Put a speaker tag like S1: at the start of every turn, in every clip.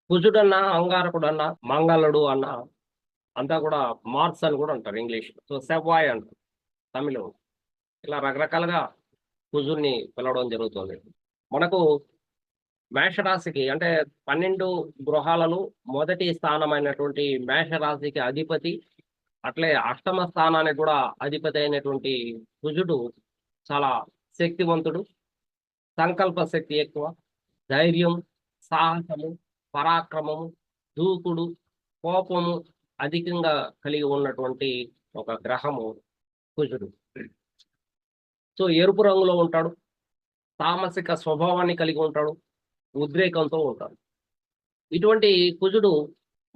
S1: కుజుడన్నా, అంగారకుడన్నా, మంగళుడు అన్నా అంతా కూడా మార్స్ అని కూడా అంటారు ఇంగ్లీష్. సో, సెవ్వాయ్ అంటారు తమిళం. ఇలా రకరకాలుగా కుజుడిని పిలవడం జరుగుతుంది. మనకు మేషరాశికి అంటే 12 గృహాలలో మొదటి స్థానమైనటువంటి మేషరాశికి అధిపతి, అట్లే అష్టమ స్థానానికి కూడా అధిపతి అయినటువంటి కుజుడు చాలా శక్తివంతుడు, సంకల్ప శక్తి ఎక్కువ, ధైర్యం, సాహసము, పరాక్రమము, దూకుడు, కోపము అధికంగా కలిగి ఉన్నటువంటి ఒక గ్రహము కుజుడు. సో, ఎరుపు రంగులో ఉంటాడు. తామసిక స్వభావాన్ని కలిగి ఉంటాడు. ఉద్రేకంతో ఉంటాడు. ఇటువంటి కుజుడు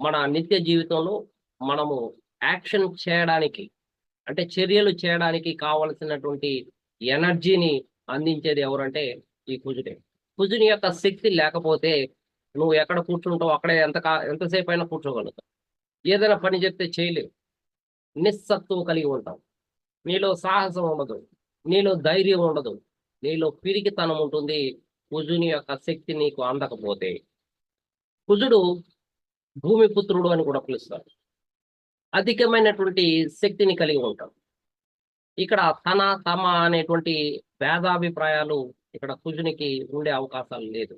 S1: మన నిత్య జీవితంలో మనము యాక్షన్ చేయడానికి అంటే చర్యలు చేయడానికి కావలసినటువంటి ఎనర్జీని అందించేది ఎవరంటే ఈ కుజుడే. కుజుని యొక్క శక్తి లేకపోతే నువ్వు ఎక్కడ కూర్చుంటావు అక్కడే ఎంతసేపు అయినా కూర్చోగలుగుతావు. ఏదైనా పని చెప్తే చేయలేవు. నిస్సత్తువ కలిగి ఉంటావు. నీలో సాహసం ఉండదు. నీలో ధైర్యం ఉండదు. నీలో పిరికితనం ఉంటుంది. కుజుని యొక్క శక్తి నీకు అందకపోతే. కుజుడు భూమిపుత్రుడు అని కూడా పిలుస్తారు. అధికమైనటువంటి శక్తిని కలిగి ఉంటాడు. ఇక్కడ తమ అనేటువంటి భేదాభిప్రాయాలు ఇక్కడ కుజునికి ఉండే అవకాశాలు లేదు.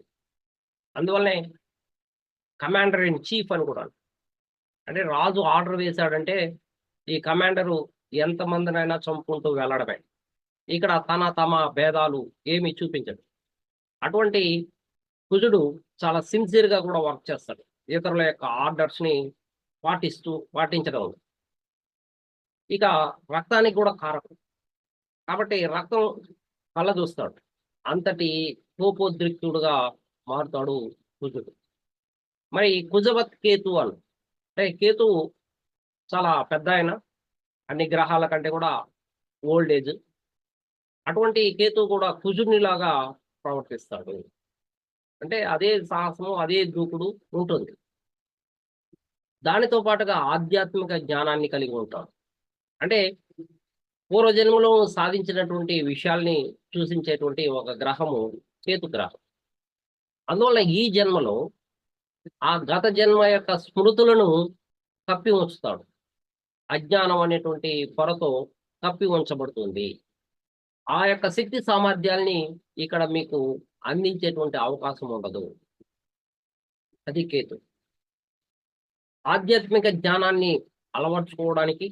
S1: అందువల్లనే కమాండర్ ఇన్ చీఫ్ అని కూడా అంటే రాజు ఆర్డర్ వేశాడంటే ఈ కమాండరు ఎంతమందినైనా చంపుకుంటూ వెళ్ళడమే. ఇక్కడ తమ భేదాలు ఏమి చూపించడు. అటువంటి కుజుడు చాలా సిన్సియర్గా కూడా వర్క్ చేస్తాడు. ఇతరుల యొక్క ఆర్డర్స్ ని పాటించడం. ఇక రక్తానికి కూడా కారకం కాబట్టి రక్తం కళ్ళ చూస్తాడు. అంతటి కోపోద్రిక్తుడుగా మారుతాడు కుజుడు. మరి కుజవత్ కేతు అంటే కేతువు చాలా పెద్ద ఆయన, అన్ని గ్రహాల కంటే కూడా ఓల్డ్ ఏజ్. అటువంటి కేతు కూడా కుజునిలాగా ప్రవర్తిస్తాడు. అంటే అదే సాహసము, అదే దూకుడు ఉంటుంది. దానితో పాటుగా ఆధ్యాత్మిక జ్ఞానాన్ని కలిగి ఉంటాడు. అంటే పూర్వజన్మలో సాధించినటువంటి విషయాల్ని సూచించేటువంటి ఒక గ్రహము కేతు గ్రహం. అందువల్ల ఈ జన్మలో ఆ గత జన్మ యొక్క స్మృతులను కప్పి ఉంచుతాడు. అజ్ఞానం అనేటువంటి పొరతో కప్పి ఉంచబడుతుంది. ఆ యొక్క శక్తి సామర్థ్యాల్ని ఇక్కడ మీకు అందించేటువంటి అవకాశం ఉండదు. అది కేతు. ఆధ్యాత్మిక జ్ఞానాన్ని అలవర్చుకోవడానికి,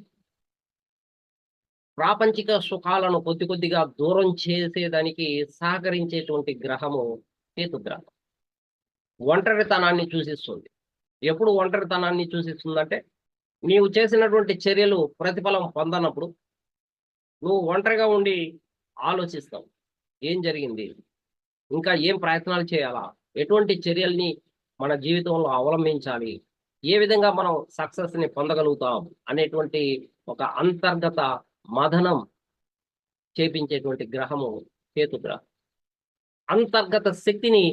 S1: ప్రాపంచిక సుఖాలను కొద్ది కొద్దిగా దూరం చేసేదానికి సహకరించేటువంటి గ్రహము కేతు గ్రహం. ఒంటరితనాన్ని సూచిస్తుంది. ఎప్పుడు ఒంటరితనాన్ని సూచిస్తుందంటే నీవు చేసినటువంటి చర్యలు ప్రతిఫలం పొందనప్పుడు నువ్వు ఒంటరిగా ఉండి ఆలోచిస్తావు. ఏం జరిగింది, ఇంకా ఏం ప్రయత్నాలు చేయాలా, ఎటువంటి చర్యల్ని మన జీవితంలో అవలంబించాలి, ఏ విధంగా మనం సక్సెస్ ని పొందగలుగుతాం అనేటువంటి ఒక అంతర్గత మథనం చేపించేటువంటి గ్రహము కేతు గ్రహం. అంతర్గత శక్తిని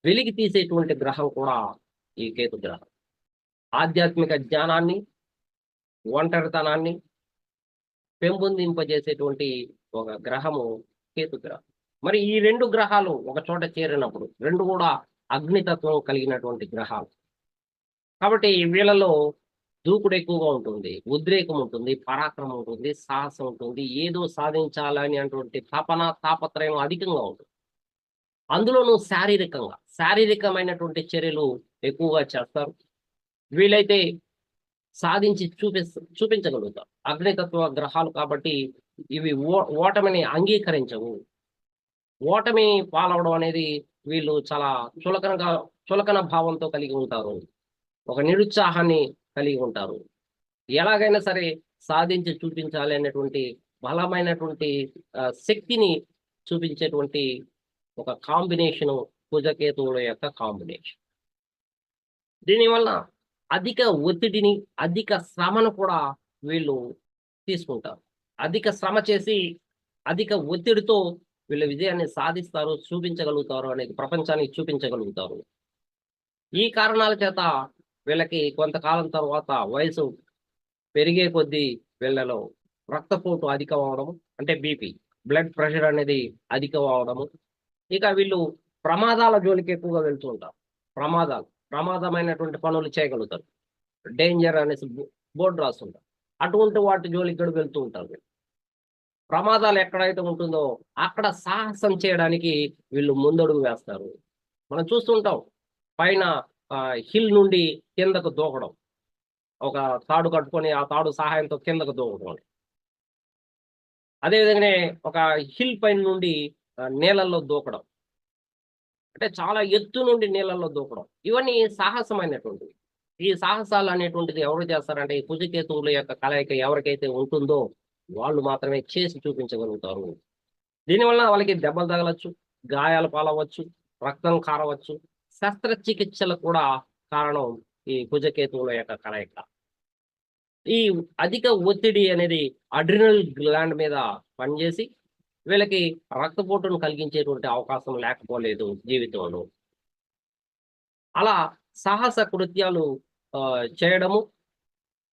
S1: వెలికి తీసేటువంటి గ్రహం కూడా ఈ కేతు గ్రహం. ఆధ్యాత్మిక జ్ఞానాన్ని, ఒంటరితనాన్ని పెంపొందింపజేసేటువంటి ఒక గ్రహము కేతు గ్రహం. మరి ఈ రెండు గ్రహాలు ఒక చోట చేరినప్పుడు రెండు కూడా అగ్నితత్వం కలిగినటువంటి గ్రహాలు కాబట్టి వీళ్ళలో దూకుడు ఎక్కువగా ఉంటుంది, ఉద్రేకం ఉంటుంది, పరాక్రమం ఉంటుంది, సాహసం ఉంటుంది, ఏదో సాధించాలని అటువంటి తాపత్రయం అధికంగా ఉంటుంది. అందులోనూ శారీరకమైనటువంటి చర్యలు ఎక్కువగా చేస్తారు. వీలైతే సాధించి చూపించగలుగుతారు. అగ్నితత్వ గ్రహాలు కాబట్టి ఇవి ఓటమిని అంగీకరించవు. ఓటమి పాలవడం అనేది వీళ్ళు చాలా చులకన భావంతో కలిగి ఉంటారు. ఒక నిరుత్సాహాన్ని కలిగి ఉంటారు. ఎలాగైనా సరే సాధించి చూపించాలి అనేటువంటి బలమైనటువంటి శక్తిని చూపించేటువంటి ఒక కాంబినేషను కుజకేతువుల యొక్క కాంబినేషన్. దీనివల్ల అధిక ఒత్తిడిని, అధిక శ్రమను కూడా వీళ్ళు తీసుకుంటారు. అధిక శ్రమ చేసి అధిక ఒత్తిడితో వీళ్ళ విజయాన్ని సాధిస్తారు, చూపించగలుగుతారు, అనేది ప్రపంచానికి చూపించగలుగుతారు. ఈ కారణాల చేత వీళ్ళకి కొంతకాలం తర్వాత వయసు పెరిగే కొద్దీ వీళ్ళలో రక్తపోటు అధికం అవడము, అంటే బీపీ, బ్లడ్ ప్రెషర్ అనేది అధికం అవడము. ఇక వీళ్ళు ప్రమాదాల జోలికి ఎక్కువగా వెళ్తూ ఉంటారు. ప్రమాదాలు ప్రమాదమైనటువంటి పనులు చేయగలుగుతారు. డేంజర్ అనేసి బోర్డు రాస్తుంటారు. అటువంటి వాటి జోలికి కూడా వెళ్తూ ఉంటారు వీళ్ళు. ప్రమాదాలు ఎక్కడైతే ఉంటుందో అక్కడ సాహసం చేయడానికి వీళ్ళు ముందడుగు వేస్తారు. మనం చూస్తుంటాం. పైన హిల్ నుండి కిందకు దూకడం. ఒక తాడు కట్టుకొని ఆ తాడు సహాయంతో కిందకు దూకడం. అదే విధంగానే ఒక హిల్ పైన నుండి నీళ్ళల్లో దూకడం. అంటే చాలా ఎత్తు నుండి నీళ్ళల్లో దూకడం. ఇవన్నీ సాహసమైనటువంటివి. ఈ సాహసాలు అనేటువంటిది ఎవరు చేస్తారంటే ఈ కుజకేతువుల యొక్క కలయిక ఎవరికైతే ఉంటుందో వాళ్ళు మాత్రమే చేసి చూపించగలుగుతారు. దీనివల్ల వాళ్ళకి దెబ్బలు తగలొచ్చు, గాయాలు పాలవ్వచ్చు, రక్తం కారవచ్చు. శస్త్రచికిత్సలకు కూడా కారణం ఈ కుజకేతువుల యొక్క కలయిక. ఈ అధిక ఒత్తిడి అనేది అడ్రినల్ గ్లాండ్ మీద పనిచేసి వీళ్ళకి రక్తపోటును కలిగించేటువంటి అవకాశం లేకపోలేదు జీవితంలో. అలా సాహస కృత్యాలు చేయడము,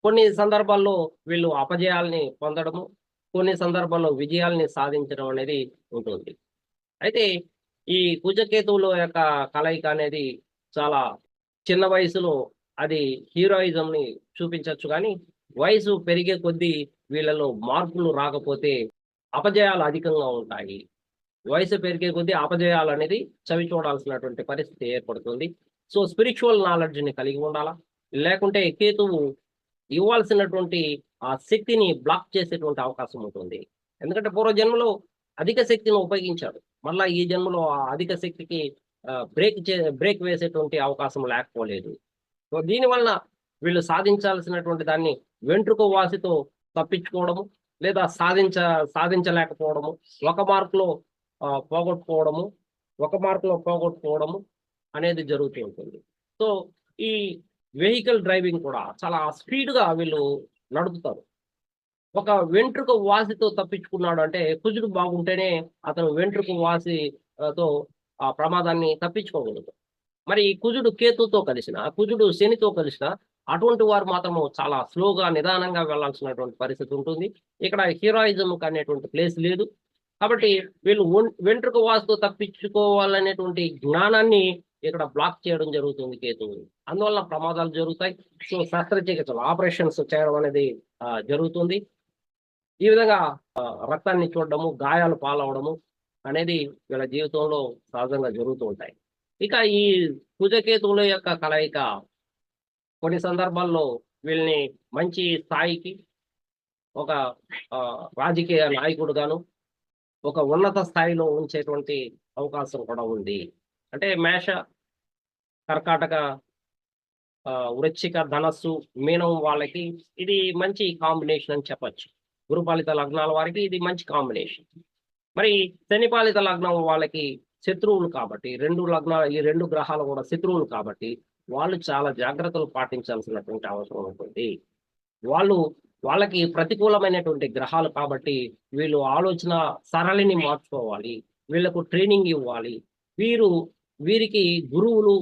S1: కొన్ని సందర్భాల్లో వీళ్ళు అపజయాల్ని పొందడము, కొన్ని సందర్భాల్లో విజయాల్ని సాధించడం అనేది ఉంటుంది. అయితే ఈ కుజకేతువుల యొక్క కలయిక అనేది చాలా చిన్న వయసులో అది హీరోయిజంని చూపించొచ్చు కానీ, వయసు పెరిగే కొద్దీ వీళ్ళలో మార్పులు రాకపోతే అపజయాలు అధికంగా ఉంటాయి. వయసు పెరిగే కొద్దీ అపజయాలనేది చవి చూడాల్సినటువంటి పరిస్థితి ఏర్పడుతుంది. సో, స్పిరిచ్యువల్ నాలెడ్జ్‌ని కలిగి ఉండాలా. లేకుంటే కేతువు ఇవ్వాల్సినటువంటి ఆ శక్తిని బ్లాక్ చేసేటువంటి అవకాశం ఉంటుంది. ఎందుకంటే పూర్వజన్మలో అధిక శక్తిని ఉపయోగించాడు. మళ్ళా ఈ జన్మలో ఆ అధిక శక్తికి బ్రేక్ వేసేటువంటి అవకాశం లేకపోలేదు. సో, దీనివలన వీళ్ళు సాధించాల్సినటువంటి దాన్ని వెంట్రుక వాసితో తప్పించుకోవడము, లేదా సాధించలేకపోవడము, ఒక మార్క్‌లో పోగొట్టుకోవడము, ఒక మార్క్‌లో పోగొట్టుకోవడము అనేది జరుగుతూ ఉంటుంది. సో, ఈ వెహికల్ డ్రైవింగ్ కూడా చాలా స్పీడ్‌గా వీళ్ళు నడుపుతారు. ఒక వెంట్రుక వాసితో తప్పించుకున్నాడు అంటే కుజుడు బాగుంటేనే అతను వెంట్రుక వాసి తో ఆ ప్రమాదాన్ని తప్పించుకోగలుగుతాడు. మరి ఈ కుజుడు కేతుతో కలిసిన, కుజుడు శనితో కలిసిన అటువంటి వారు మాత్రము చాలా స్లోగా, నిదానంగా వెళ్ళాల్సినటువంటి పరిస్థితి ఉంటుంది. ఇక్కడ హీరోయిజంకి అనేటువంటి ప్లేస్ లేదు. కాబట్టి వీళ్ళు వెంట్రుక వాసుతో తప్పించుకోవాలనేటువంటి జ్ఞానాన్ని ఇక్కడ బ్లాక్ చేయడం జరుగుతుంది కేతువు. అందువల్ల ప్రమాదాలు జరుగుతాయి. సో, శస్త్రచికిత్సలు, ఆపరేషన్స్ చేయడం అనేది జరుగుతుంది. ఈ విధంగా రక్తాన్ని చూడడము, గాయాలు పాలవడము అనేది వీళ్ళ జీవితంలో సహజంగా జరుగుతూ ఉంటాయి. ఇక ఈ కుజకేతువుల యొక్క కలయిక కొన్ని సందర్భాల్లో వీళ్ళని మంచి స్థాయికి ఒక రాజకీయ నాయకుడుగాను, ఒక ఉన్నత స్థాయిలో ఉంచేటువంటి అవకాశం కూడా ఉంది. అంటే మేష, కర్కాటక, వృశ్చిక, ధనస్సు, మీనం వాళ్ళకి ఇది మంచి కాంబినేషన్ అని చెప్పొచ్చు. గురుపాలిత లగ్నాల వారికి ఇది మంచి కాంబినేషన్. మరి శనిపాలిత లగ్నం వాళ్ళకి శత్రువులు కాబట్టి, ఈ 2 గ్రహాలు కూడా శత్రువులు కాబట్టి, వాళ్ళు చాలా జాగ్రత్తలు పాటించాల్సినటువంటి అవసరం ఉంటుంది. వాళ్ళకి ప్రతికూలమైనటువంటి గ్రహాలు కాబట్టి, వీళ్ళు ఆలోచన సరళిని మార్చుకోవాలి. వీళ్ళకు ట్రైనింగ్ ఇవ్వాలి. వీరికి గురువులు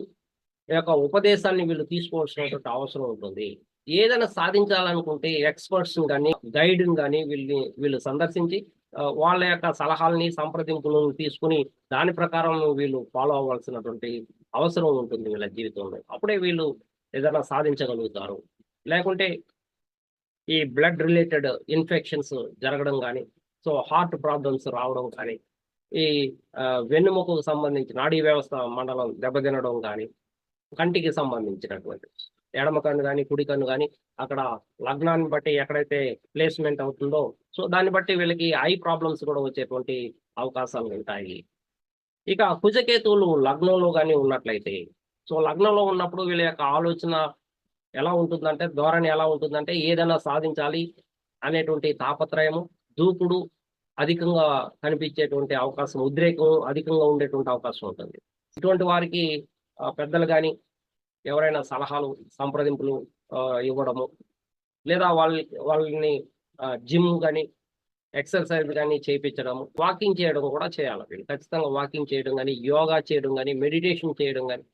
S1: యొక్క ఉపదేశాన్ని వీళ్ళు తీసుకోవాల్సినటువంటి అవసరం ఉంటుంది. ఏదైనా సాధించాలనుకుంటే ఎక్స్‌పర్ట్స్‌ని గాని, గైడ్‌ని గాని వీళ్ళు సందర్శించి వాళ్ళ యొక్క సలహాలని, సంప్రదింపులను తీసుకొని దాని ప్రకారం వీళ్ళు ఫాలో అవ్వాల్సినటువంటి అవసరం ఉంటుంది వీళ్ళ జీవితంలో. అప్పుడే వీళ్ళు ఏదైనా సాధించగలుగుతారు. లేకుంటే ఈ బ్లడ్ రిలేటెడ్ ఇన్ఫెక్షన్స్ జరగడం గాని, సో హార్ట్ ప్రాబ్లమ్స్ రావడం కానీ, ఈ వెన్నెముకకు సంబంధించి నాడీ వ్యవస్థ మండలం దెబ్బతినడం గాని, కంటికి సంబంధించినటువంటి ఎడమ కన్ను గాని, కుడి కన్ను గాని అక్కడ లగ్నాన్ని బట్టి ఎక్కడైతే ప్లేస్‌మెంట్ అవుతుందో, సో దాన్ని బట్టి వీళ్ళకి ఐ ప్రాబ్లమ్స్ కూడా వచ్చేటువంటి అవకాశాలు ఉంటాయి. ఇక కుజకేతువులు లగ్నంలో గాని ఉన్నట్లయితే, సో లగ్నంలో ఉన్నప్పుడు వీళ్ళ యొక్క ఆలోచన ఎలా ఉంటుందంటే, ధోరణి ఎలా ఉంటుందంటే ఏదైనా సాధించాలి అనేటువంటి తాపత్రయము, దూకుడు అధికంగా కనిపించేటువంటి అవకాశం, ఉద్రేకం అధికంగా ఉండేటువంటి అవకాశం ఉంటుంది. ఇటువంటి వారికి పెద్దలు గాని, ఎవరైనా సలహాలు, సంప్రదింపులు ఇవ్వడము, లేదా వాళ్ళని జిమ్ గాని, ఎక్సర్‌సైజ్ గాని చేపించడము, వాకింగ్ చేయడం కూడా చేయాలి వీళ్ళు. ఖచ్చితంగా వాకింగ్ చేయడం గాని, యోగా చేయడం గాని, మెడిటేషన్ చేయడం గాని,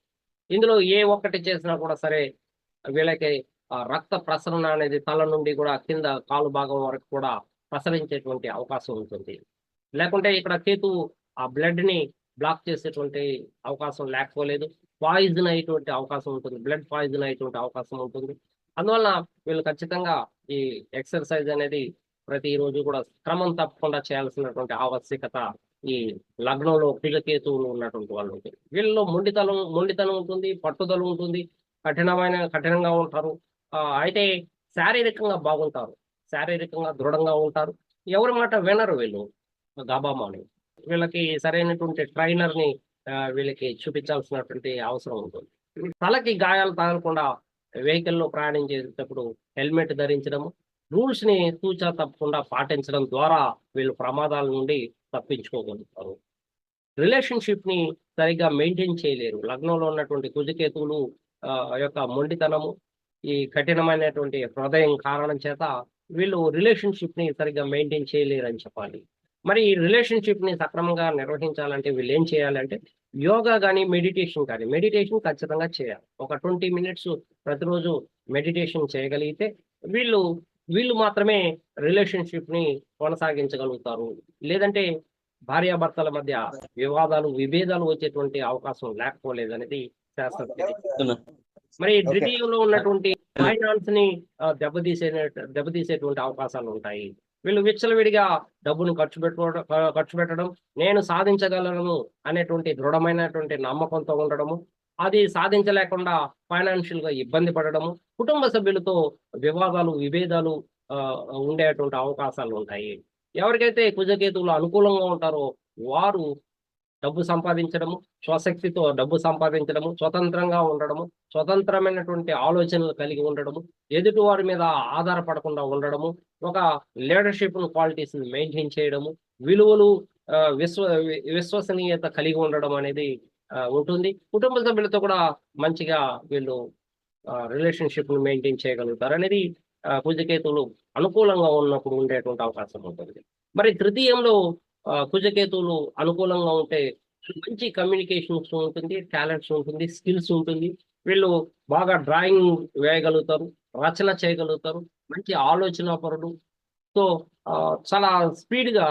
S1: ఇందులో ఏ ఒక్కటి చేసినా కూడా సరే వీళ్ళకి రక్త ప్రసరణ అనేది తల నుండి కూడా కింద కాలు భాగం వరకు కూడా ప్రసరించేటువంటి అవకాశం ఉంటుంది. లేకుంటే ఇక్కడ కేతువు ఆ బ్లడ్‌ని బ్లాక్ చేసేటువంటి అవకాశం లేకపోలేదు. పాయిజన్ అయ్యేటువంటి అవకాశం ఉంటుంది, బ్లడ్ పాయిజన్ అయ్యేటువంటి అవకాశం ఉంటుంది. అందువల్ల వీళ్ళు ఖచ్చితంగా ఈ ఎక్సర్సైజ్ అనేది ప్రతిరోజు కూడా క్రమం తప్పకుండా చేయాల్సినటువంటి ఆవశ్యకత ఈ లగ్నంలో కుజకేతువులు ఉన్నటువంటి వాళ్ళు ఉంటుంది. వీళ్ళలో మొండితనం ఉంటుంది, పట్టుదల ఉంటుంది, కఠినంగా ఉంటారు. అయితే శారీరకంగా బాగుంటారు, శారీరకంగా దృఢంగా ఉంటారు. ఎవరి మాట వినరు వీళ్ళు గాబామాని. వీళ్ళకి సరైనటువంటి ట్రైనర్ ని వీళ్ళకి చూపించాల్సినటువంటి అవసరం ఉంటుంది. తలకి గాయాలు తగలకుండా వెహికల్లో ప్రయాణం చేసేటప్పుడు హెల్మెట్ ధరించడము, రూల్స్ ని తూచా తప్పకుండా పాటించడం ద్వారా వీళ్ళు ప్రమాదాల నుండి తప్పించుకోగలుగుతారు. రిలేషన్షిప్ ని సరిగ్గా మెయింటైన్ చేయలేరు. లగ్నంలో ఉన్నటువంటి కుజకేతువులు యొక్క మొండితనము, ఈ కఠినమైనటువంటి హృదయం కారణం చేత వీళ్ళు రిలేషన్షిప్ ని సరిగ్గా మెయింటైన్ చేయలేరు అని చెప్పాలి. మరి ఈ రిలేషన్షిప్ ని సక్రమంగా నిర్వహించాలంటే వీళ్ళు ఏం చేయాలంటే యోగా కానీ మెడిటేషన్ ఖచ్చితంగా చేయాలి. ఒక 20 మినిట్స్ ప్రతిరోజు మెడిటేషన్ చేయగలిగితే వీళ్ళు వీళ్ళు మాత్రమే రిలేషన్షిప్ ని కొనసాగించగలుగుతారు. లేదంటే భార్యాభర్తల మధ్య విభేదాలు వచ్చేటువంటి అవకాశం లేకపోలేదనేది శాస్త్రం. మరి ద్వితీయంలో ఉన్నటువంటి ఫైనాన్స్ ని దెబ్బతీసేటువంటి అవకాశాలు ఉంటాయి. వీళ్ళు విచ్చలవిడిగా డబ్బును ఖర్చు పెట్టడం, నేను సాధించగలను అనేటువంటి దృఢమైనటువంటి నమ్మకంతో ఉండడము, అది సాధించలేకుండా ఫైనాన్షియల్ గా ఇబ్బంది పడడము, కుటుంబ సభ్యులతో విభేదాలు ఉండేటువంటి అవకాశాలు ఉంటాయి. ఎవరికైతే కుజకేతువులు అనుకూలంగా ఉంటారో వారు డబ్బు సంపాదించడము, స్వశక్తితో డబ్బు సంపాదించడము, స్వతంత్రంగా ఉండడము, స్వతంత్రమైనటువంటి ఆలోచనలు కలిగి ఉండడము, ఎదుటి వారి మీద ఆధారపడకుండా ఉండడము, ఒక లీడర్షిప్ క్వాలిటీస్ మెయింటైన్ చేయడము, విలువలు విశ్వసనీయత కలిగి ఉండడం అనేది ఉంటుంది. కుటుంబ సభ్యులతో కూడా మంచిగా వీళ్ళు రిలేషన్షిప్ ని మెయింటైన్ చేయగలుగుతారు అనేది కుజకేతువులు అనుకూలంగా ఉన్నప్పుడు ఉండేటువంటి అవకాశం ఉంటుంది. మరి తృతీయంలో కుజకేతువులు అనుకూలంగా ఉంటే మంచి కమ్యూనికేషన్స్ ఉంటుంది, టాలెంట్స్ ఉంటుంది, స్కిల్స్ ఉంటుంది. వీళ్ళు బాగా డ్రాయింగ్ వేయగలుగుతారు, రచన చేయగలుగుతారు, మంచి ఆలోచన పరుడు. సో చాలా స్పీడ్గా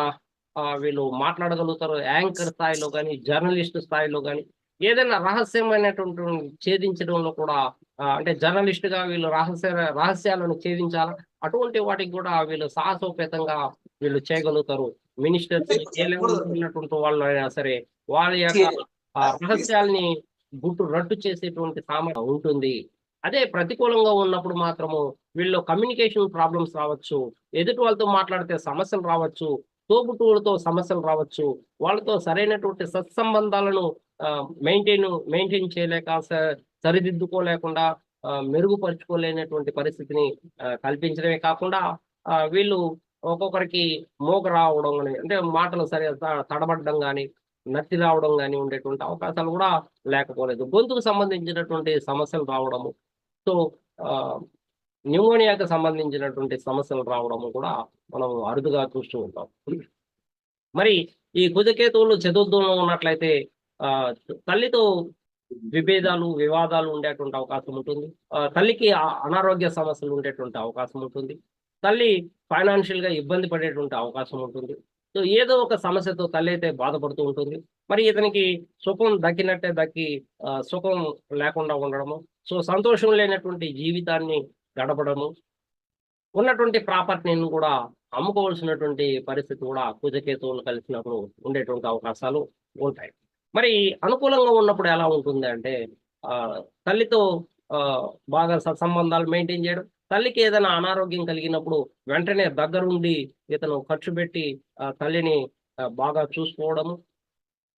S1: వీళ్ళు మాట్లాడగలుగుతారు. యాంకర్ స్థాయిలో కానీ, జర్నలిస్ట్ స్థాయిలో కానీ, ఏదైనా రహస్యమైనటువంటి ఛేదించడంలో కూడా అంటే జర్నలిస్ట్ గా వీళ్ళు రహస్యాలను ఛేదించాలా, అటువంటి వాటికి కూడా వీళ్ళు సాహసోపేతంగా వీళ్ళు చేయగలుగుతారు. మినిస్టర్స్ ఏ లెవెల్ ఉన్నటువంటి వాళ్ళు అయినా సరే వాళ్ళ యొక్క రహస్యాల్ని రట్టు చేసేటువంటి సామర్థ్యం ఉంటుంది. అదే ప్రతికూలంగా ఉన్నప్పుడు మాత్రము వీళ్ళు కమ్యూనికేషన్ ప్రాబ్లమ్స్ రావచ్చు, ఎదుటి వాళ్ళతో మాట్లాడితే సమస్యలు రావచ్చు, తోబుట్టువులతో సమస్యలు రావచ్చు, వాళ్ళతో సరైనటువంటి సత్సంబంధాలను మెయింటైన్ చేయలేక సరిదిద్దుకోలేకుండా మెరుగుపరుచుకోలేనటువంటి పరిస్థితిని కల్పించడమే కాకుండా వీళ్ళు ఒక్కొక్కరికి మోగ రావడం కానీ, అంటే మాటలు సరిగా తడబడడం కానీ, నత్తి రావడం కానీ ఉండేటువంటి అవకాశాలు కూడా లేకపోలేదు. గొంతుకు సంబంధించినటువంటి సమస్యలు రావడము, సో న్యూమోనియాకి సంబంధించినటువంటి సమస్యలు రావడము కూడా మనం అరుదుగా చూస్తూ ఉంటాం. మరి ఈ కుజకేతువులు చతుర్థంలో ఉన్నట్లయితే తల్లితో వివాదాలు ఉండేటువంటి అవకాశం ఉంటుంది. తల్లికి అనారోగ్య సమస్యలు ఉండేటువంటి అవకాశం ఉంటుంది. తల్లి ఫైనాన్షియల్ గా ఇబ్బంది పడేటువంటి అవకాశం ఉంటుంది. సో ఏదో ఒక సమస్యతో తల్లి అయితే బాధపడుతూ ఉంటుంది. మరి ఇతనికి సుఖం దక్కినట్టే దక్కి సుఖం లేకుండా ఉండడము, సో సంతోషం లేనటువంటి జీవితాన్ని గడపడము, ఉన్నటువంటి ప్రాపర్టీని కూడా అమ్ముకోవాల్సినటువంటి పరిస్థితి కూడా కుజకేతువులు కలిసినప్పుడు ఉండేటువంటి అవకాశాలు ఉంటాయి. మరి అనుకూలంగా ఉన్నప్పుడు ఎలా ఉంటుంది అంటే తల్లితో బాగా సత్సంబంధాలు మెయింటైన్ చేయడం, తల్లికి ఏదైనా అనారోగ్యం కలిగినప్పుడు వెంటనే దగ్గరుండి ఇతను ఖర్చు పెట్టి తల్లిని బాగా చూసుకోవడము,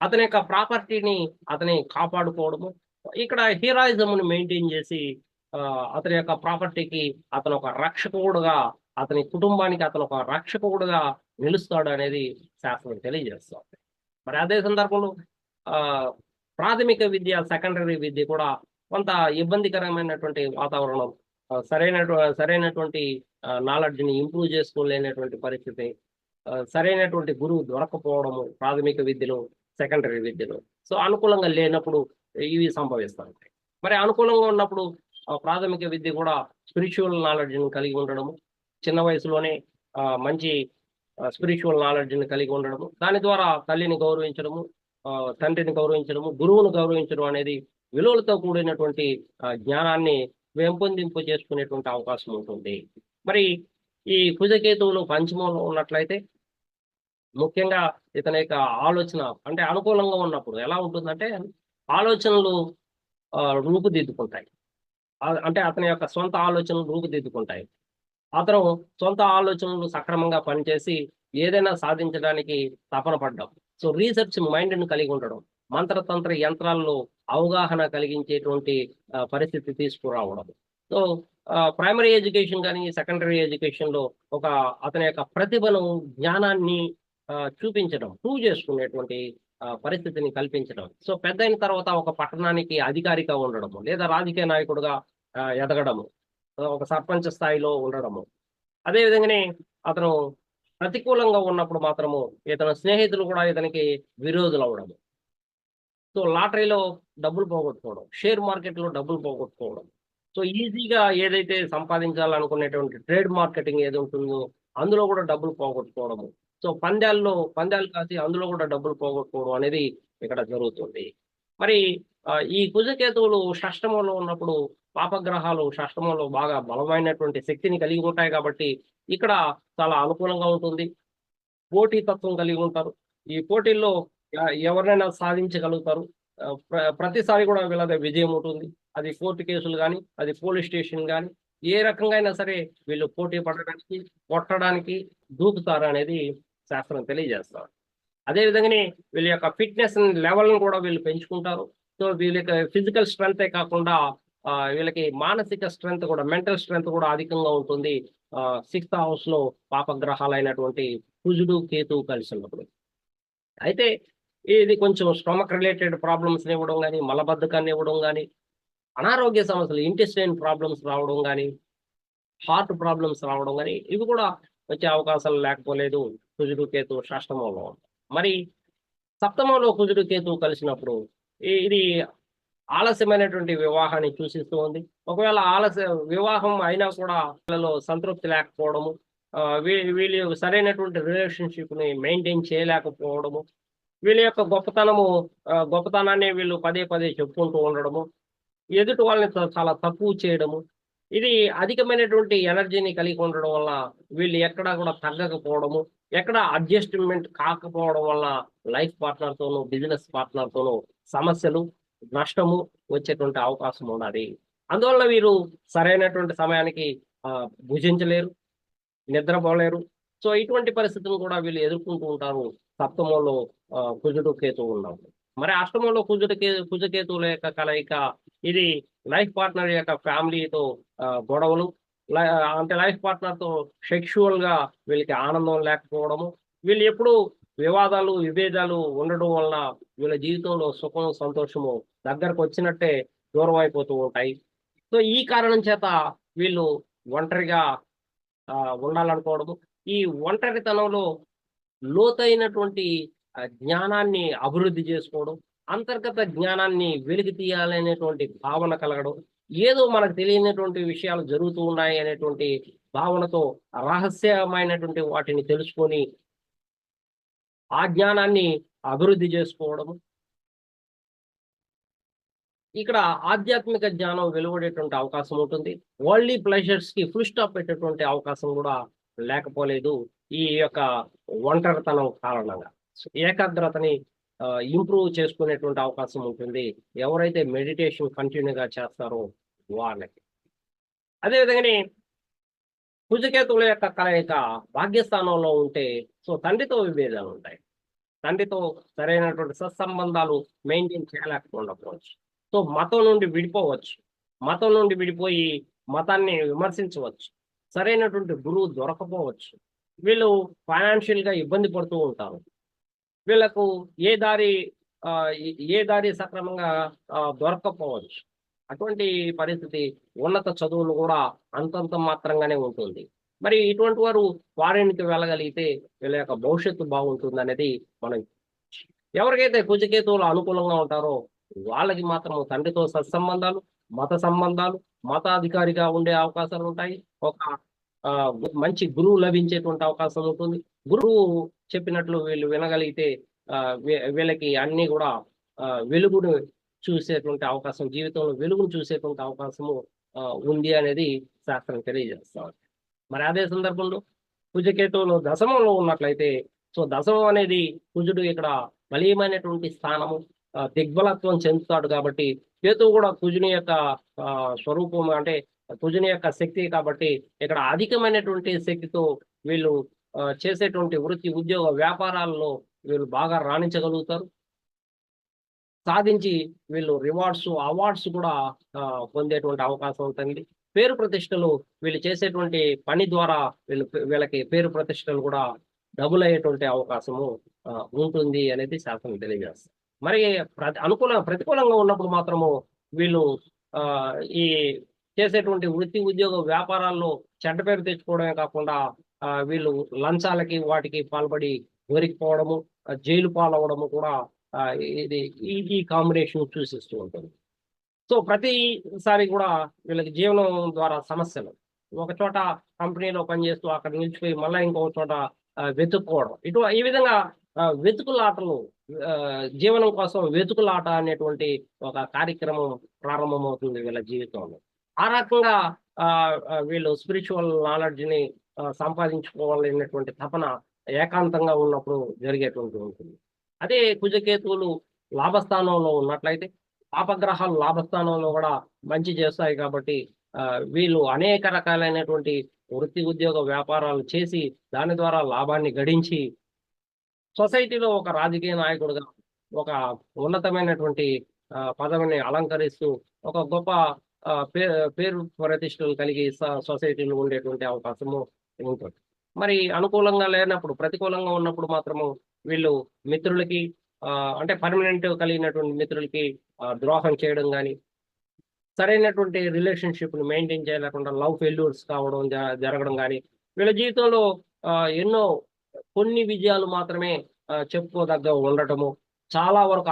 S1: అతని యొక్క ప్రాపర్టీని అతని కాపాడుకోవడము, ఇక్కడ హీరోయిజంని మెయింటైన్ చేసి అతని యొక్క ప్రాపర్టీకి అతను ఒక రక్షకుడుగా, అతని కుటుంబానికి అతను ఒక రక్షకుడుగా నిలుస్తాడు అనేది శాస్త్రం తెలియజేస్తుంది. మరి అదే సందర్భంలో ప్రాథమిక విద్య, సెకండరీ విద్య కూడా కొంత ఇబ్బందికరమైనటువంటి వాతావరణం, సరైనటువంటి నాలెడ్జ్ని ఇంప్రూవ్ చేసుకోలేనటువంటి పరిస్థితి, సరైనటువంటి గురువు దొరకపోవడము ప్రాథమిక విద్యలో, సెకండరీ విద్యలో, సో అనుకూలంగా లేనప్పుడు ఇవి సంభవిస్తాయి. మరి అనుకూలంగా ఉన్నప్పుడు ప్రాథమిక విద్య కూడా స్పిరిచువల్ నాలెడ్జ్ని కలిగి ఉండడము, చిన్న వయసులోనే మంచి స్పిరిచువల్ నాలెడ్జ్ని కలిగి ఉండడము, దాని ద్వారా తల్లిని గౌరవించడము, తండ్రిని గౌరవించడము, గురువును గౌరవించడం అనేది విలువలతో కూడినటువంటి జ్ఞానాన్ని పెంపొందింపు చేసుకునేటువంటి అవకాశం ఉంటుంది. మరి ఈ కుజకేతువులు పంచమంలో ఉన్నట్లయితే ముఖ్యంగా ఇతని యొక్క ఆలోచన అంటే అనుకూలంగా ఉన్నప్పుడు ఎలా ఉంటుందంటే ఆలోచనలు రూపుదిద్దుకుంటాయి. అంటే అతని యొక్క సొంత ఆలోచనలు రూపుదిద్దుకుంటాయి. అతను సొంత ఆలోచనలు సక్రమంగా పనిచేసి ఏదైనా సాధించడానికి తపన పడ్డం. సో రీసెర్చ్ మైండ్‌ని కలిగి ఉండడం. మంత్రతంత్ర యంత్రాల్లో అవగాహన కలిగించేటువంటి పరిస్థితి తీసుకురావడం. సో ప్రైమరీ ఎడ్యుకేషన్ గాని, సెకండరీ ఎడ్యుకేషన్‌లో ఒక అతని యొక్క ప్రతిభను, జ్ఞానాన్ని చూపించడం, ప్రూవ్ చేసుకునేటువంటి పరిస్థితిని కల్పించడం. సో పెద్దయిన తర్వాత ఒక పట్టణానికి అధికారిగా ఉండడము, లేదా రాజకీయ నాయకుడుగా ఎదగడము, ఒక సర్పంచ్ స్థాయిలో ఉండడము. అదే విధంగానే అతను ప్రతికూలంగా ఉన్నప్పుడు మాత్రము ఇతని స్నేహితులు కూడా ఇతనికి విరోధులవ్వడము. సో లాటరీలో డబ్బులు పోగొట్టుకోవడం, షేర్ మార్కెట్‌లో డబ్బులు పోగొట్టుకోవడం. సో ఈజీగా ఏదైతే సంపాదించాలనుకునేటువంటి ట్రేడ్ మార్కెటింగ్ ఏది ఉంటుందో అందులో కూడా డబ్బులు పోగొట్టుకోవడము. సో పందాలు కాసి అందులో కూడా డబ్బులు పోగొట్టుకోవడం అనేది ఇక్కడ జరుగుతుంది. మరి ఈ కుజకేతువులు షష్టమంలో ఉన్నప్పుడు పాపగ్రహాలు షష్టమంలో బాగా బలమైనటువంటి శక్తిని కలిగి ఉంటాయి కాబట్టి ఇక్కడ చాలా అనుకూలంగా ఉంటుంది. పోటీతత్వం కలిగి ఉంటారు. ఈ పోటీల్లో ఎవరినైనా సాధించగలుగుతారు. ప్రతిసారి కూడా వీళ్ళది విజయం ఉంటుంది. అది కోర్టు కేసులు గాని, అది పోలీస్ స్టేషన్ గాని, ఏ రకంగా అయినా సరే వీళ్ళు పోటీ పడడానికి, కొట్టడానికి దూకుతారనేది శాస్త్రం తెలియజేస్తారు. అదే విధంగానే వీళ్ళ యొక్క ఫిట్‌నెస్ లెవెల్‌ని కూడా వీళ్ళు పెంచుకుంటారు. సో వీళ్ళ యొక్క ఫిజికల్ స్ట్రెంతే కాకుండా వీళ్ళకి మానసిక స్ట్రెంత్ కూడా, మెంటల్ స్ట్రెంత్ కూడా అధికంగా ఉంటుంది. 6థ్ హౌస్‌లో పాపగ్రహాలైనటువంటి కుజుడు, కేతువు కలిసి ఉన్నప్పుడు. అయితే ఇది కొంచెం స్టొమక్ రిలేటెడ్ ప్రాబ్లమ్స్‌ని ఇవ్వడం గాని, మలబద్ధకాన్ని ఇవ్వడం గాని, అనారోగ్య సమస్యలు ఇంటెస్టైన్ ప్రాబ్లమ్స్ రావడం గాని, హార్ట్ ప్రాబ్లమ్స్ రావడం గాని, ఇవి కూడా వచ్చే అవకాశాలు లేకపోలేదు కుజుడు, కేతువు షష్టమంలో. మరి సప్తమంలో కుజుడు, కేతువు కలిసినప్పుడు ఇది ఆలస్యమైనటువంటి వివాహాన్ని సూచిస్తూ ఉంది. ఒకవేళ వివాహం అయినా కూడా వాళ్ళలో సంతృప్తి లేకపోవడము, వీళ్ళు సరైనటువంటి రిలేషన్‌షిప్‌ని మెయింటైన్ చేయలేకపోవడము, వీళ్ళ యొక్క గొప్పతనాన్ని వీళ్ళు పదే పదే చెప్పుకుంటూ ఉండడము, ఎదుటి వాళ్ళని చాలా తక్కువ చేయడము. ఇది అధికమైనటువంటి ఎనర్జీని కలిగి ఉండడం వల్ల వీళ్ళు ఎక్కడా కూడా తగ్గకపోవడము, ఎక్కడ అడ్జస్ట్‌మెంట్ కాకపోవడం వల్ల లైఫ్ పార్ట్నర్‌తోనూ, బిజినెస్ పార్ట్నర్‌తోనూ సమస్యలు, నష్టము వచ్చేటువంటి అవకాశం ఉన్నది. అందువల్ల వీరు సరైనటువంటి సమయానికి భుజించలేరు, నిద్రపోలేరు. సో ఇటువంటి పరిస్థితులను కూడా వీళ్ళు ఎదుర్కొంటూ ఉంటారు సప్తమంలో కుజుడు, కేతువు ఉన్నప్పుడు. మరి అష్టమంలో కుజకేతువుల యొక్క కలయిక ఇది లైఫ్ పార్ట్నర్ యొక్క ఫ్యామిలీతో గొడవలు, అంటే లైఫ్ పార్ట్నర్‌తో సెక్సువల్‌గా వీళ్ళకి ఆనందం లేకపోవడము, వీళ్ళు ఎప్పుడూ వివాదాలు, విభేదాలు ఉండడం వలన వీళ్ళ జీవితంలో సుఖం, సంతోషము దగ్గరకొచ్చినట్టే దూరం అయిపోతూ ఉంటాయి. సో ఈ కారణం చేత వీళ్ళు ఒంటరిగా ఉండాలనుకోవడము. ఈ ఒంటరితనంలో లోతైనటువంటి జ్ఞానాన్ని అభివృద్ధి చేసుకోవడం, అంతర్గత జ్ఞానాన్ని వెలికి తీయాలనేటువంటి భావన కలగడం, ఏదో మనకు తెలియనటువంటి విషయాలు జరుగుతూ ఉన్నాయి అనేటువంటి భావనతో రహస్యమైనటువంటి వాటిని తెలుసుకొని, ఆ జ్ఞానాన్ని అభివృద్ధి చేసుకోవడము. ఇక్కడ ఆధ్యాత్మిక జ్ఞానం వెలువడేటువంటి అవకాశం ఉంటుంది. వరల్డ్లీ ప్లెజర్స్‌కి ఫుల్ స్టాప్ పెట్టేటువంటి అవకాశం కూడా లేకపోలేదు ఈ యొక్క ఒంటరితనం కారణంగా. ఏకాగ్రతని ఇంప్రూవ్ చేసుకునేటువంటి అవకాశం ఉంటుంది ఎవరైతే మెడిటేషన్ కంటిన్యూగా చేస్తారో వాళ్ళకి. అదే విధంగానే కుజకేతువుల యొక్క కలయిక భాగ్యస్థానంలో ఉంటే సో తండ్రితో విభేదాలు ఉంటాయి. తండ్రితో సరైనటువంటి సత్సంబంధాలు మెయింటైన్ చేయలేకపోవచ్చు. సో మతం నుండి విడిపోవచ్చు. మతం నుండి విడిపోయి మతాన్ని విమర్శించవచ్చు. సరైనటువంటి గురువు దొరకపోవచ్చు. వీళ్ళు ఫైనాన్షియల్‌గా ఇబ్బంది పడుతూ ఉంటారు. వీళ్ళకు ఏ దారి సక్రమంగా దొరక్కపోవచ్చు. అటువంటి పరిస్థితి ఉన్నత చదువులు కూడా అంతంత మాత్రంగానే ఉంటుంది. మరి ఇటువంటి వారు ఫారిన్‌కి వెళ్ళగలిగితే వీళ్ళ యొక్క భవిష్యత్తు బాగుంటుందనేది మనం ఎవరికైతే కుజకేతువులు అనుకూలంగా ఉంటారో వాళ్ళకి మాత్రం తండ్రితో సత్సంబంధాలు, మత సంబంధాలు, మతాధికారిగా ఉండే అవకాశాలు ఉంటాయి. ఒక మంచి గురువు లభించేటువంటి అవకాశం ఉంటుంది. గురువు చెప్పినట్లు వీళ్ళు వినగలిగితే వీళ్ళకి అన్నీ కూడా వెలుగును చూసేటువంటి అవకాశం, జీవితంలో వెలుగును చూసేటువంటి అవకాశము ఉంది అనేది శాస్త్రం తెలియజేస్తా ఉంది. మరి అదే సందర్భంలో కుజకేతువులు దశమంలో ఉన్నట్లయితే, సో దశమం అనేది కుజుడు ఇక్కడ బలీయమైనటువంటి స్థానము, దిగ్బలత్వం చెందుతాడు కాబట్టి కేతువు కూడా కుజుని యొక్క స్వరూపం, అంటే కుజుని యొక్క శక్తి కాబట్టి ఇక్కడ అధికమైనటువంటి శక్తితో వీళ్ళు చేసేటువంటి వృత్తి ఉద్యోగ వ్యాపారాల్లో వీళ్ళు బాగా రాణించగలుగుతారు. సాధించి వీళ్ళు రివార్డ్స్ అవార్డ్స్ కూడా పొందేటువంటి అవకాశం ఉంటుంది. పేరు ప్రతిష్టలు వీళ్ళు చేసేటువంటి పని ద్వారా వీళ్ళకి పేరు ప్రతిష్టలు కూడా డబుల్ అయ్యేటువంటి అవకాశము ఉంటుంది అనేది శాస్త్రం తెలియజేస్తుంది. మరి ప్రతికూలంగా ఉన్నప్పుడు మాత్రము వీళ్ళు ఈ చేసేటువంటి వృత్తి ఉద్యోగ వ్యాపారాల్లో చెడ్డ పేరు తెచ్చుకోవడమే కాకుండా వీళ్ళు లంచాలకి వాటికి పాల్పడి దొరికిపోవడము, జైలు పాలవడము కూడా ఇది ఈ కాంబినేషన్ చూసిస్తూ ఉంటుంది. సో ప్రతిసారి కూడా వీళ్ళకి జీవనం ద్వారా సమస్యలు, ఒక చోట కంపెనీలో పనిచేస్తూ అక్కడ నిలిచిపోయి మళ్ళీ ఇంకొక చోట వెతుక్కోవడం, ఈ విధంగా వెతుకులాటలు, జీవనం కోసం వెతుకులాట అనేటువంటి ఒక కార్యక్రమం ప్రారంభమవుతుంది వీళ్ళ జీవితంలో. ఆ రకంగా వీళ్ళు స్పిరిచువల్ నాలెడ్జ్ని సంపాదించుకోవాలనేటువంటి తపన ఏకాంతంగా ఉన్నప్పుడు జరిగేటువంటి ఉంటుంది. అదే కుజకేతువులు లాభస్థానంలో ఉన్నట్లయితే, పాపగ్రహాలు లాభస్థానంలో కూడా మంచి చేస్తాయి కాబట్టి వీళ్ళు అనేక రకాలైనటువంటి వృత్తి ఉద్యోగ వ్యాపారాలు చేసి దాని ద్వారా లాభాన్ని గడించి సొసైటీలో ఒక రాజకీయ నాయకుడుగా ఒక ఉన్నతమైనటువంటి పదవిని అలంకరిస్తూ ఒక గొప్ప పేరు ప్రతిష్టలు కలిగి సొసైటీలో ఉండేటువంటి అవకాశము ఉంటుంది. మరి అనుకూలంగా లేనప్పుడు, ప్రతికూలంగా ఉన్నప్పుడు మాత్రము వీళ్ళు మిత్రులకి అంటే పర్మనెంట్ కలిగినటువంటి మిత్రులకి ద్రోహం చేయడం కానీ, సరైనటువంటి రిలేషన్షిప్ని మెయింటైన్ చేయలేకుండా లవ్ ఫెయిల్యూర్స్ కావడం జరగడం కానీ, వీళ్ళ జీవితంలో ఎన్నో కొన్ని విజయాలు మాత్రమే చెప్పుకోదగ్గ ఉండటము, చాలా వరకు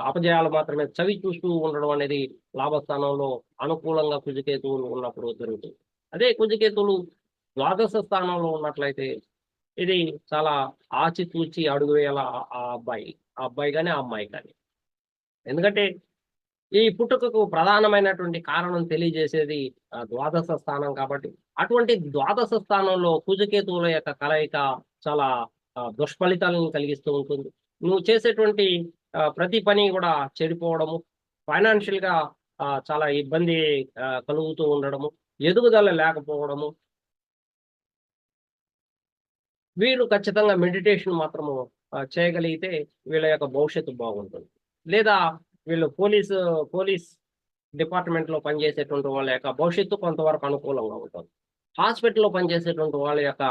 S1: అపజయాలు మాత్రమే చవి చూస్తూ ఉండడం అనేది లాభస్థానంలో అనుకూలంగా కుజకేతువులు ఉన్నప్పుడు జరుగుతుంది. అదే కుజకేతువులు ద్వాదశ స్థానంలో ఉన్నట్లయితే ఇది చాలా ఆచితూచి అడుగు వేయాల ఆ అబ్బాయి కానీ ఆ అమ్మాయి కానీ. ఎందుకంటే ఈ పుట్టుకకు ప్రధానమైనటువంటి కారణం తెలియజేసేది ద్వాదశ స్థానం కాబట్టి, అటువంటి ద్వాదశ స్థానంలో కుజకేతువుల యొక్క కలయిక చాలా దుష్ఫలితాలను కలిగిస్తూ ఉంటుంది. నువ్వు చేసేటువంటి ప్రతి పని కూడా చెడిపోవడము, ఫైనాన్షియల్గా చాలా ఇబ్బంది కలుగుతూ ఉండడము, ఎదుగుదల లేకపోవడము. వీళ్ళు ఖచ్చితంగా మెడిటేషన్ మాత్రము చేయగలిగితే వీళ్ళ యొక్క భవిష్యత్తు బాగుంటుంది. లేదా వీళ్ళు పోలీస్ డిపార్ట్మెంట్లో పనిచేసేటువంటి వాళ్ళ యొక్క భవిష్యత్తు కొంతవరకు అనుకూలంగా ఉంటుంది. హాస్పిటల్లో పనిచేసేటువంటి వాళ్ళ యొక్క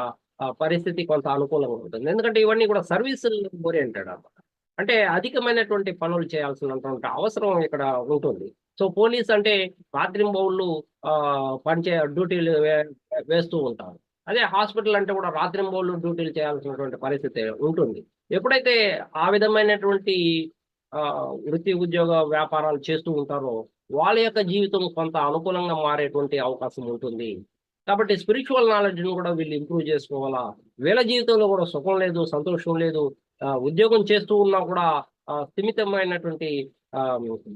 S1: పరిస్థితి కొంత అనుకూలంగా ఉంటుంది. ఎందుకంటే ఇవన్నీ కూడా సర్వీస్ ఓరియంటెడ్ అన్నమాట. అంటే అధికమైనటువంటి పనులు చేయాల్సినటువంటి అవసరం ఇక్కడ ఉంటుంది. సో పోలీస్ అంటే రాత్రింబౌళ్ళు డ్యూటీలు వేస్తూ ఉంటారు. అదే హాస్పిటల్ అంటే కూడా రాత్రింబౌళ్ళు డ్యూటీలు చేయాల్సినటువంటి పరిస్థితి ఉంటుంది. ఎప్పుడైతే ఆ విధమైనటువంటి వృత్తి ఉద్యోగ వ్యాపారాలు చేస్తూ ఉంటారో వాళ్ళ యొక్క జీవితం కొంత అనుకూలంగా మారేటువంటి అవకాశం ఉంటుంది. కాబట్టి స్పిరిచువల్ నాలెడ్జ్ను కూడా వీళ్ళు ఇంప్రూవ్ చేసుకోవాలా. వీళ్ళ జీవితంలో కూడా సుఖం లేదు, సంతోషం లేదు, ఉద్యోగం చేస్తూ ఉన్నా కూడా స్థిమితమైనటువంటి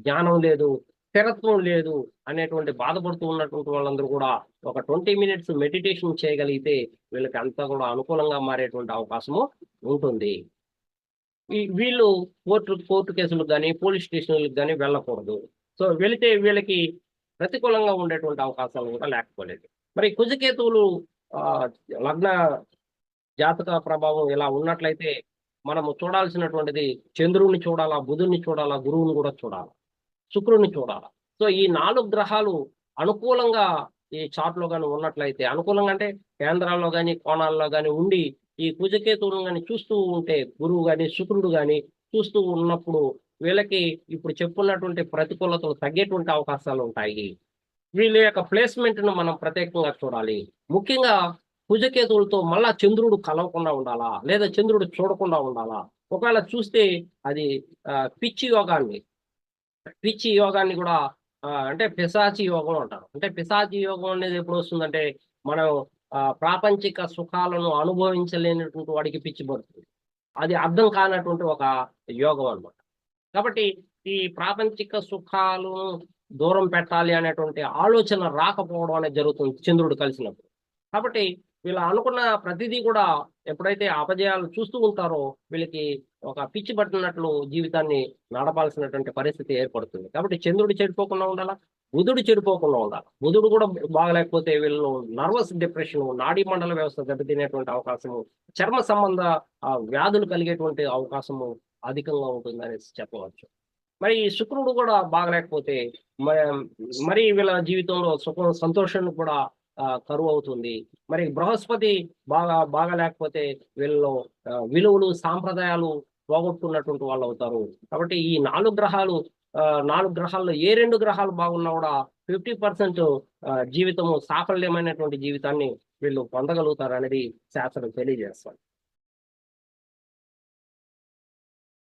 S1: జ్ఞానం లేదు, స్థిరత్వం లేదు అనేటువంటి బాధపడుతూ ఉన్నటువంటి వాళ్ళందరూ కూడా ఒక 20 మినిట్స్ మెడిటేషన్ చేయగలిగితే వీళ్ళకి అంతా కూడా అనుకూలంగా మారేటువంటి అవకాశము ఉంటుంది. వీళ్ళు కోర్టు కేసులకు కానీ పోలీస్ స్టేషన్లకు కానీ వెళ్ళకూడదు. సో వెళితే వీళ్ళకి ప్రతికూలంగా ఉండేటువంటి అవకాశాలు కూడా లేకపోలేదు. మరి కుజకేతువులు లగ్న జాతక ప్రభావం ఇలా ఉన్నట్లయితే మనము చూడాల్సినటువంటిది చంద్రుడిని చూడాలా, బుధుడిని చూడాలా, గురువుని కూడా చూడాలా, శుక్రుడిని చూడాలా. సో ఈ 4 గ్రహాలు అనుకూలంగా ఈ చార్ట్లో కానీ ఉన్నట్లయితే, అనుకూలంగా అంటే కేంద్రాల్లో కానీ కోణాల్లో కానీ ఉండి ఈ కుజకేతువులను కానీ చూస్తూ ఉంటే, గురువు కానీ శుక్రుడు కానీ చూస్తూ ఉన్నప్పుడు వీళ్ళకి ఇప్పుడు చెప్పుకున్నటువంటి ప్రతికూలతలు తగ్గేటువంటి అవకాశాలు ఉంటాయి. వీళ్ళ యొక్క ప్లేస్మెంట్ను మనం ప్రత్యేకంగా చూడాలి. ముఖ్యంగా కుజకేతువులతో మళ్ళా చంద్రుడు కలవకుండా ఉండాలా, లేదా చంద్రుడు చూడకుండా ఉండాలా. ఒకవేళ చూస్తే అది పిచ్చి యోగాన్ని కూడా అంటే పిశాచి యోగం అంటారు. అంటే పిశాచి యోగం అనేది ఎప్పుడు వస్తుందంటే మనం ప్రాపంచిక సుఖాలను అనుభవించలేనటువంటి వాడికి పిచ్చి పడుతుంది. అది అర్థం కానటువంటి ఒక యోగం అన్నమాట. కాబట్టి ఈ ప్రాపంచిక సుఖాలు దూరం పెట్టాలి అనేటువంటి ఆలోచన రాకపోవడం అనేది జరుగుతుంది చంద్రుడు కలిసినప్పుడు. కాబట్టి వీళ్ళు అనుకున్న ప్రతిదీ కూడా ఎప్పుడైతే అపజయాలు చూస్తూ ఉంటారో వీళ్ళకి ఒక పిచ్చి పట్టినట్లు జీవితాన్ని నడపాల్సినటువంటి పరిస్థితి ఏర్పడుతుంది. కాబట్టి చంద్రుడు చెడిపోకుండా ఉండాలా, బుధుడు చెడిపోకుండా ఉండాలి. బుధుడు కూడా బాగలేకపోతే వీళ్ళు నర్వస్ డిప్రెషన్, నాడీ మండల వ్యవస్థ దెబ్బతినేటువంటి అవకాశము, చర్మ సంబంధ వ్యాధులు కలిగేటువంటి అవకాశము అధికంగా ఉంటుందని చెప్పవచ్చు. మరి ఈ శుక్రుడు కూడా బాగలేకపోతే మరి వీళ్ళ జీవితంలో సుఖం సంతోషాన్ని కూడా కరువు అవుతుంది. మరి బృహస్పతి బాగా లేకపోతే వీళ్ళలో విలువలు సాంప్రదాయాలు పోగొట్టుకున్నటువంటి వాళ్ళు అవుతారు. కాబట్టి ఈ 4 గ్రహాలు 4 గ్రహాల్లో ఏ 2 గ్రహాలు బాగున్నా కూడా 50% జీవితము సాఫల్యమైనటువంటి జీవితాన్ని వీళ్ళు పొందగలుగుతారు అనేది శాస్త్రం తెలియజేస్తారు.